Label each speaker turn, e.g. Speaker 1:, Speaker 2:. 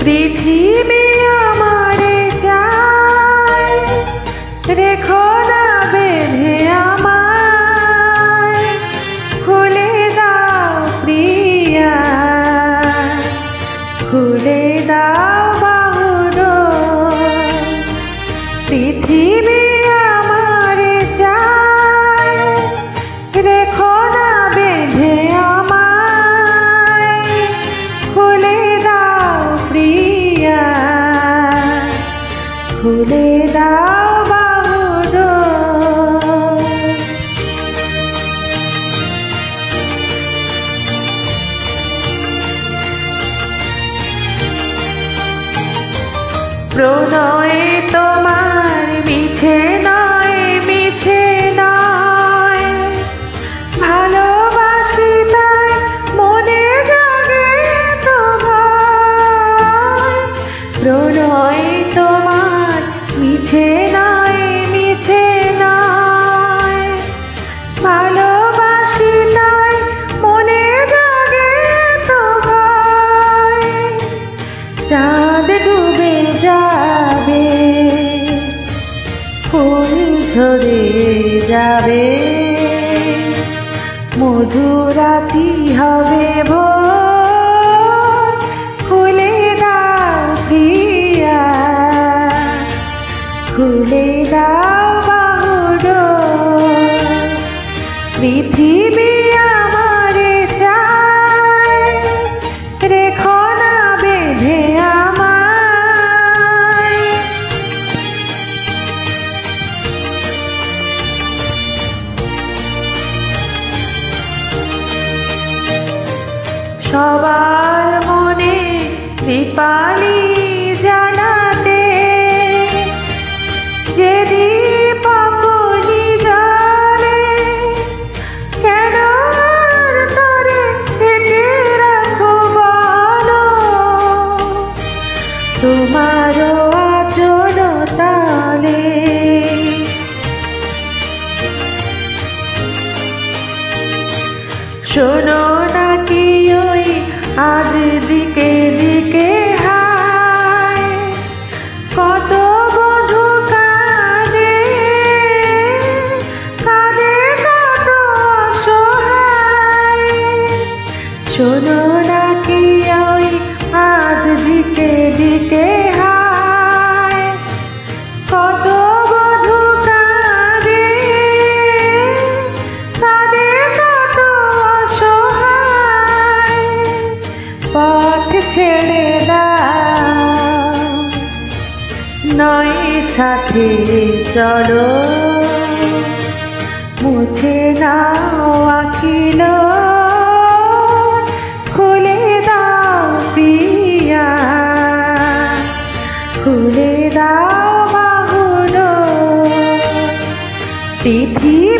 Speaker 1: পৃথিবী আমারে চায়, রেখো না বেঁধে আমায়, খুলে দাও প্রিয়া, খুলে দাও বাহুডোর। পৃথিবী আমারে চায়, রেখো না বেঁধে আমায়, খুলে দাও প্রিয়া, খুলে দাও বাহুডোর। প্রণয়ে তোমার মিছে নয়, মিছে নয়, ভালোবাসি তাই মনে জাগে তো ভয়। প্রণয়ে তোমার মিছে নয়, মিছে নয়, ভালোবাসি তাই মনে জাগে তো ভয়। চাঁদ ডুবে যাবে, ফুল ঝরে যাবে, মধুরাতি হবে ভোর। খুলে দাও প্রিয়া, খুলে দাও বাহুডোর। পৃথিবী আমারে চায়, রেখো না বেঁধে আমায়। সবার মনে দীপালি জানাতে, যে দীপ আপনি জ্বলে, কেন আর তারে ঢেকে রাখো বলো। তোমারও আচল তালে, শোনো নাকি ওই আজ দিকে দিকে হায়, কত বধূ কাঁদে, কাঁদে কত অসহায়। শোনো নাকি ওই আজ দিকে দিকে হায়, কত বধূ কাঁদে, কাঁদে কত অসহায়। পথ ছেড়ে দাও, নয় সাথে চলো, মুছে নাও আখিল। খুলে দাও প্রিয়া, খুলে দাও বাহুডোর। পৃথিবী